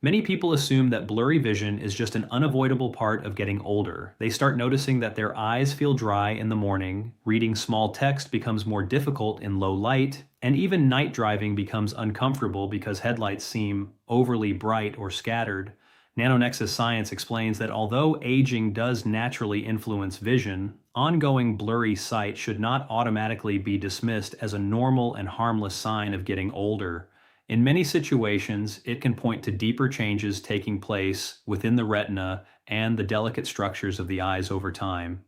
Many people assume that blurry vision is just an unavoidable part of getting older. They start noticing that their eyes feel dry in the morning, reading small text becomes more difficult in low light, and even night driving becomes uncomfortable because headlights seem overly bright or scattered. NanoNexus Science explains that although aging does naturally influence vision, ongoing blurry sight should not automatically be dismissed as a normal and harmless sign of getting older. In many situations, it can point to deeper changes taking place within the retina and the delicate structures of the eyes over time.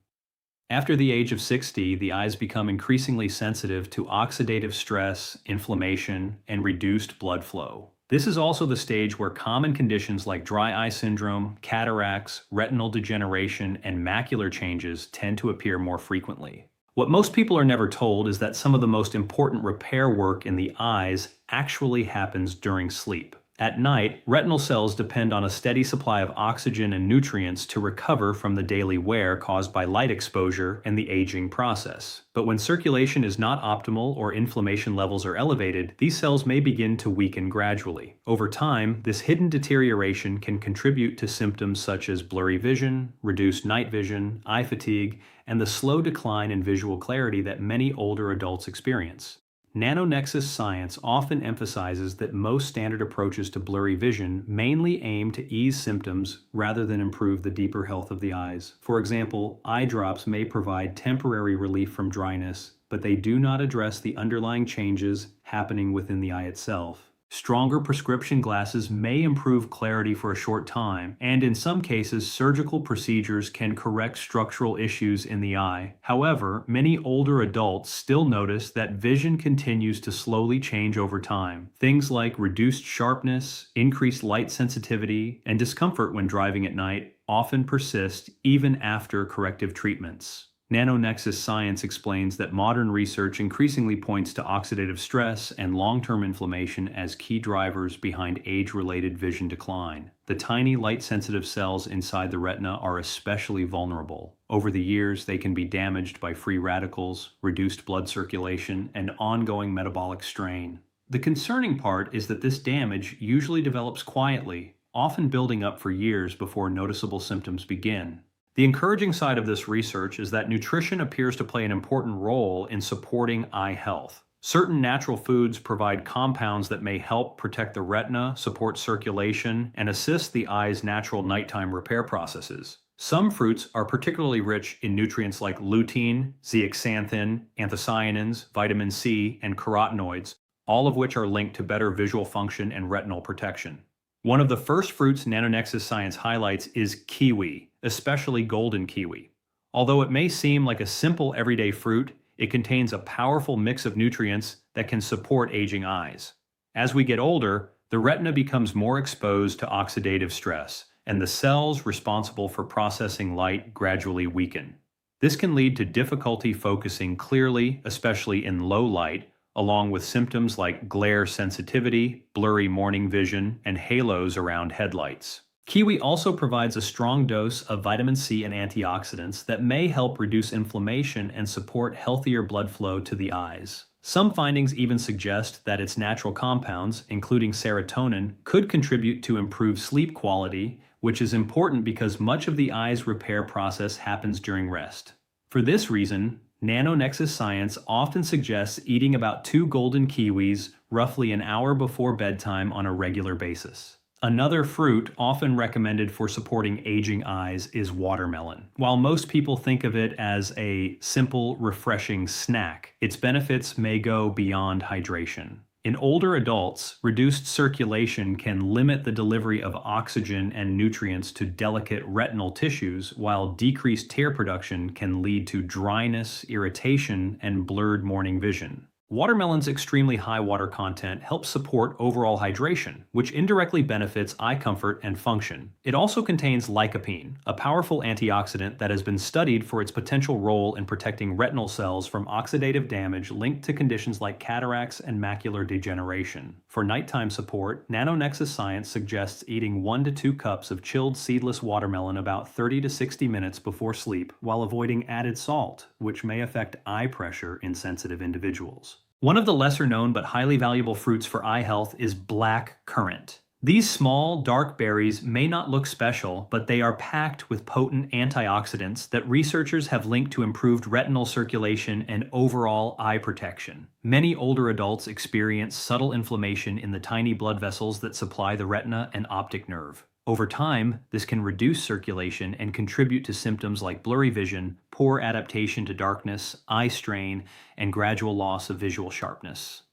After the age of 60, the eyes become increasingly sensitive to oxidative stress, inflammation, and reduced blood flow. This is also the stage where common conditions like dry eye syndrome, cataracts, retinal degeneration, and macular changes tend to appear more frequently. What most people are never told is that some of the most important repair work in the eyes actually happens during sleep. At night, retinal cells depend on a steady supply of oxygen and nutrients to recover from the daily wear caused by light exposure and the aging process. But when circulation is not optimal or inflammation levels are elevated, these cells may begin to weaken gradually. Over time, this hidden deterioration can contribute to symptoms such as blurry vision, reduced night vision, eye fatigue, and the slow decline in visual clarity that many older adults experience. NanoNexus science often emphasizes that most standard approaches to blurry vision mainly aim to ease symptoms rather than improve the deeper health of the eyes. For example, eye drops may provide temporary relief from dryness, but they do not address the underlying changes happening within the eye itself. Stronger prescription glasses may improve clarity for a short time, and in some cases, surgical procedures can correct structural issues in the eye. However, many older adults still notice that vision continues to slowly change over time. Things like reduced sharpness, increased light sensitivity, and discomfort when driving at night often persist even after corrective treatments. NanoNexus science explains that modern research increasingly points to oxidative stress and long-term inflammation as key drivers behind age-related vision decline. The tiny light-sensitive cells inside the retina are especially vulnerable. Over the years, they can be damaged by free radicals, reduced blood circulation, and ongoing metabolic strain. The concerning part is that this damage usually develops quietly, often building up for years before noticeable symptoms begin. The encouraging side of this research is that nutrition appears to play an important role in supporting eye health. Certain natural foods provide compounds that may help protect the retina, support circulation, and assist the eye's natural nighttime repair processes. Some fruits are particularly rich in nutrients like lutein, zeaxanthin, anthocyanins, vitamin C, and carotenoids, all of which are linked to better visual function and retinal protection. One of the first fruits NanoNexus science highlights is kiwi, especially golden kiwi. Although it may seem like a simple everyday fruit, it contains a powerful mix of nutrients that can support aging eyes. As we get older, the retina becomes more exposed to oxidative stress, and the cells responsible for processing light gradually weaken. This can lead to difficulty focusing clearly, especially in low light, along with symptoms like glare sensitivity, blurry morning vision, and halos around headlights. Kiwi also provides a strong dose of vitamin C and antioxidants that may help reduce inflammation and support healthier blood flow to the eyes. Some findings even suggest that its natural compounds, including serotonin, could contribute to improved sleep quality, which is important because much of the eye's repair process happens during rest. For this reason, NanoNexus science often suggests eating about 2 golden kiwis roughly an hour before bedtime on a regular basis. Another fruit often recommended for supporting aging eyes is watermelon. While most people think of it as a simple, refreshing snack, its benefits may go beyond hydration. In older adults, reduced circulation can limit the delivery of oxygen and nutrients to delicate retinal tissues, while decreased tear production can lead to dryness, irritation, and blurred morning vision. Watermelon's extremely high water content helps support overall hydration, which indirectly benefits eye comfort and function. It also contains lycopene, a powerful antioxidant that has been studied for its potential role in protecting retinal cells from oxidative damage linked to conditions like cataracts and macular degeneration. For nighttime support, NanoNexus science suggests eating 1 to 2 cups of chilled seedless watermelon about 30 to 60 minutes before sleep, while avoiding added salt, which may affect eye pressure in sensitive individuals. One of the lesser known but highly valuable fruits for eye health is black currant. These small, dark berries may not look special, but they are packed with potent antioxidants that researchers have linked to improved retinal circulation and overall eye protection. Many older adults experience subtle inflammation in the tiny blood vessels that supply the retina and optic nerve. Over time, this can reduce circulation and contribute to symptoms like blurry vision, poor adaptation to darkness, eye strain, and gradual loss of visual sharpness.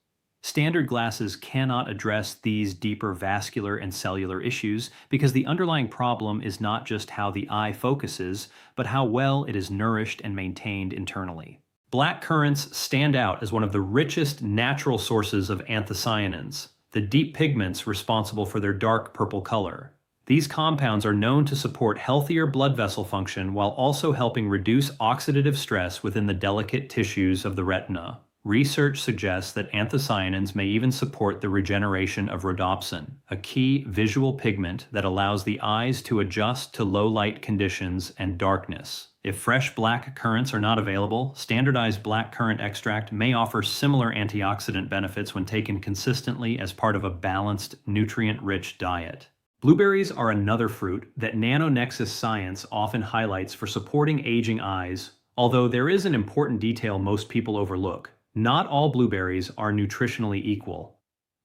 Standard glasses cannot address these deeper vascular and cellular issues because the underlying problem is not just how the eye focuses, but how well it is nourished and maintained internally. Black currants stand out as one of the richest natural sources of anthocyanins, the deep pigments responsible for their dark purple color. These compounds are known to support healthier blood vessel function while also helping reduce oxidative stress within the delicate tissues of the retina. Research suggests that anthocyanins may even support the regeneration of rhodopsin, a key visual pigment that allows the eyes to adjust to low light conditions and darkness. If fresh black currants are not available, standardized black currant extract may offer similar antioxidant benefits when taken consistently as part of a balanced, nutrient-rich diet. Blueberries are another fruit that nanonexus science often highlights for supporting aging eyes, although there is an important detail most people overlook. Not all blueberries are nutritionally equal.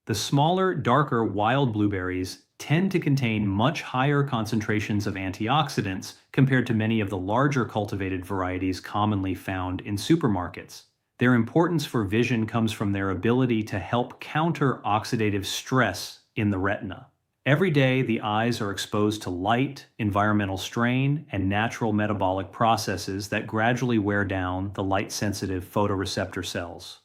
The smaller, darker wild blueberries tend to contain much higher concentrations of antioxidants compared to many of the larger cultivated varieties commonly found in supermarkets. Their importance for vision comes from their ability to help counter oxidative stress in the retina. Every day, the eyes are exposed to light, environmental strain, and natural metabolic processes that gradually wear down the light-sensitive photoreceptor cells.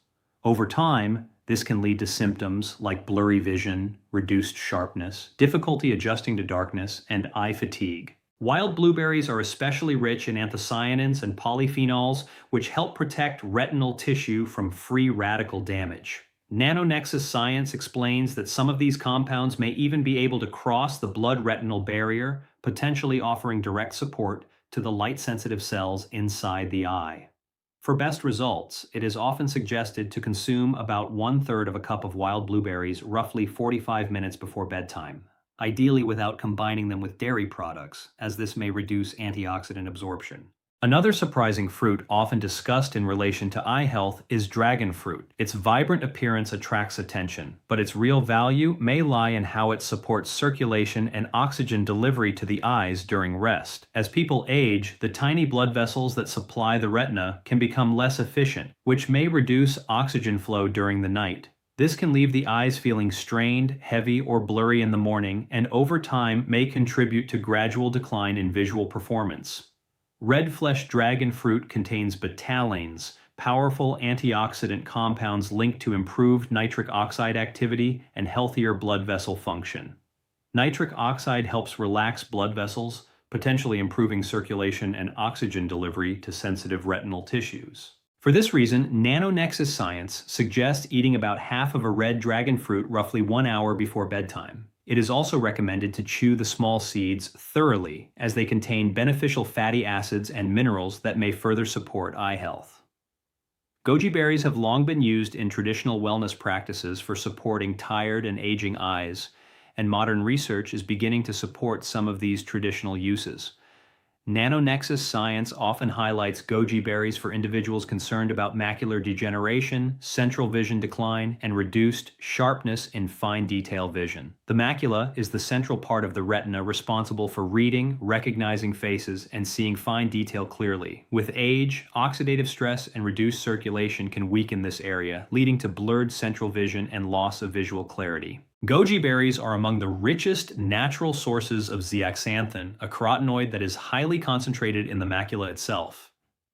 Over time, this can lead to symptoms like blurry vision, reduced sharpness, difficulty adjusting to darkness, and eye fatigue. Wild blueberries are especially rich in anthocyanins and polyphenols, which help protect retinal tissue from free radical damage. Nanonexus science explains that some of these compounds may even be able to cross the blood-retinal barrier, potentially offering direct support to the light-sensitive cells inside the eye. For best results, it is often suggested to consume about 1/3 of a cup of wild blueberries roughly 45 minutes before bedtime, ideally without combining them with dairy products, as this may reduce antioxidant absorption. Another surprising fruit often discussed in relation to eye health is dragon fruit. Its vibrant appearance attracts attention, but its real value may lie in how it supports circulation and oxygen delivery to the eyes during rest. As people age, the tiny blood vessels that supply the retina can become less efficient, which may reduce oxygen flow during the night. This can leave the eyes feeling strained, heavy, or blurry in the morning, and over time may contribute to gradual decline in visual performance. Red flesh dragon fruit contains betalains, powerful antioxidant compounds linked to improved nitric oxide activity and healthier blood vessel function. Nitric oxide helps relax blood vessels, potentially improving circulation and oxygen delivery to sensitive retinal tissues. For this reason, nanonexus science suggests eating about half of a red dragon fruit roughly 1 hour before bedtime. It is also recommended to chew the small seeds thoroughly, as they contain beneficial fatty acids and minerals that may further support eye health. Goji berries have long been used in traditional wellness practices for supporting tired and aging eyes, and modern research is beginning to support some of these traditional uses. Nanonexus science often highlights goji berries for individuals concerned about macular degeneration, central vision decline, and reduced sharpness in fine detail vision. The macula is the central part of the retina responsible for reading, recognizing faces, and seeing fine detail clearly. With age, oxidative stress and reduced circulation can weaken this area, leading to blurred central vision and loss of visual clarity. Goji berries are among the richest natural sources of zeaxanthin, a carotenoid that is highly concentrated in the macula itself.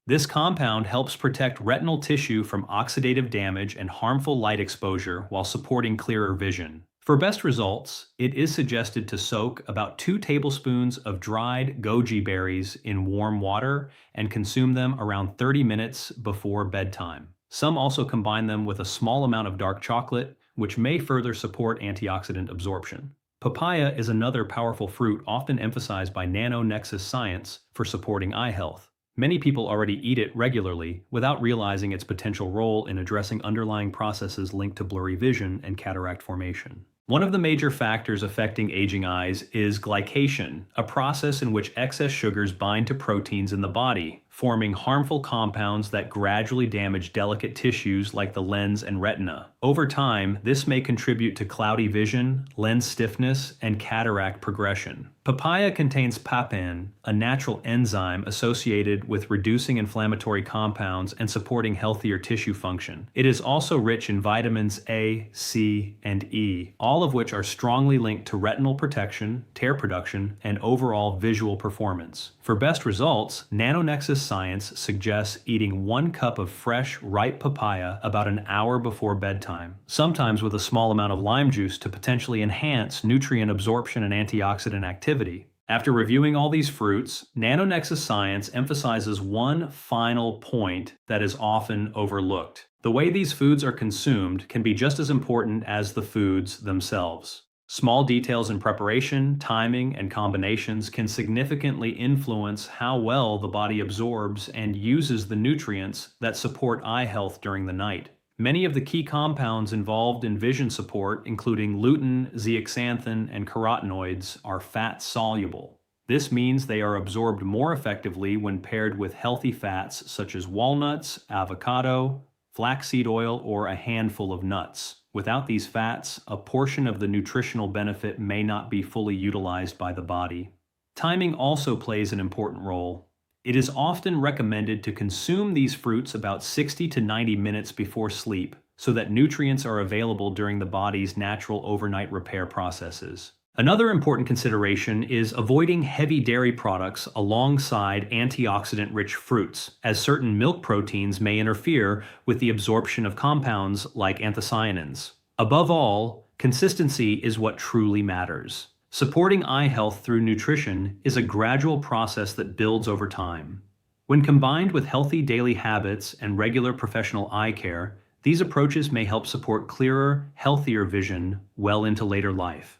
This compound helps protect retinal tissue from oxidative damage and harmful light exposure while supporting clearer vision. For best results, it is suggested to soak about 2 tablespoons of dried goji berries in warm water and consume them around 30 minutes before bedtime. Some also combine them with a small amount of dark chocolate, which may further support antioxidant absorption. Papaya is another powerful fruit often emphasized by nanonexus science for supporting eye health. Many people already eat it regularly without realizing its potential role in addressing underlying processes linked to blurry vision and cataract formation. One of the major factors affecting aging eyes is glycation, a process in which excess sugars bind to proteins in the body, forming harmful compounds that gradually damage delicate tissues like the lens and retina. Over time, this may contribute to cloudy vision, lens stiffness, and cataract progression. Papaya contains papain, a natural enzyme associated with reducing inflammatory compounds and supporting healthier tissue function. It is also rich in vitamins A, C, and E, all of which are strongly linked to retinal protection, tear production, and overall visual performance. For best results, NanoNexus Science suggests eating 1 cup of fresh, ripe papaya about an hour before bedtime, sometimes with a small amount of lime juice to potentially enhance nutrient absorption and antioxidant activity. After reviewing all these fruits, NanoNexus Science emphasizes one final point that is often overlooked. The way these foods are consumed can be just as important as the foods themselves. Small details in preparation, timing, and combinations can significantly influence how well the body absorbs and uses the nutrients that support eye health during the night. Many of the key compounds involved in vision support, including lutein, zeaxanthin, and carotenoids, are fat-soluble. This means they are absorbed more effectively when paired with healthy fats such as walnuts, avocado, flaxseed oil, or a handful of nuts. Without these fats, a portion of the nutritional benefit may not be fully utilized by the body. Timing also plays an important role. It is often recommended to consume these fruits about 60 to 90 minutes before sleep so that nutrients are available during the body's natural overnight repair processes. Another important consideration is avoiding heavy dairy products alongside antioxidant-rich fruits, as certain milk proteins may interfere with the absorption of compounds like anthocyanins. Above all, consistency is what truly matters. Supporting eye health through nutrition is a gradual process that builds over time. When combined with healthy daily habits and regular professional eye care, these approaches may help support clearer, healthier vision well into later life.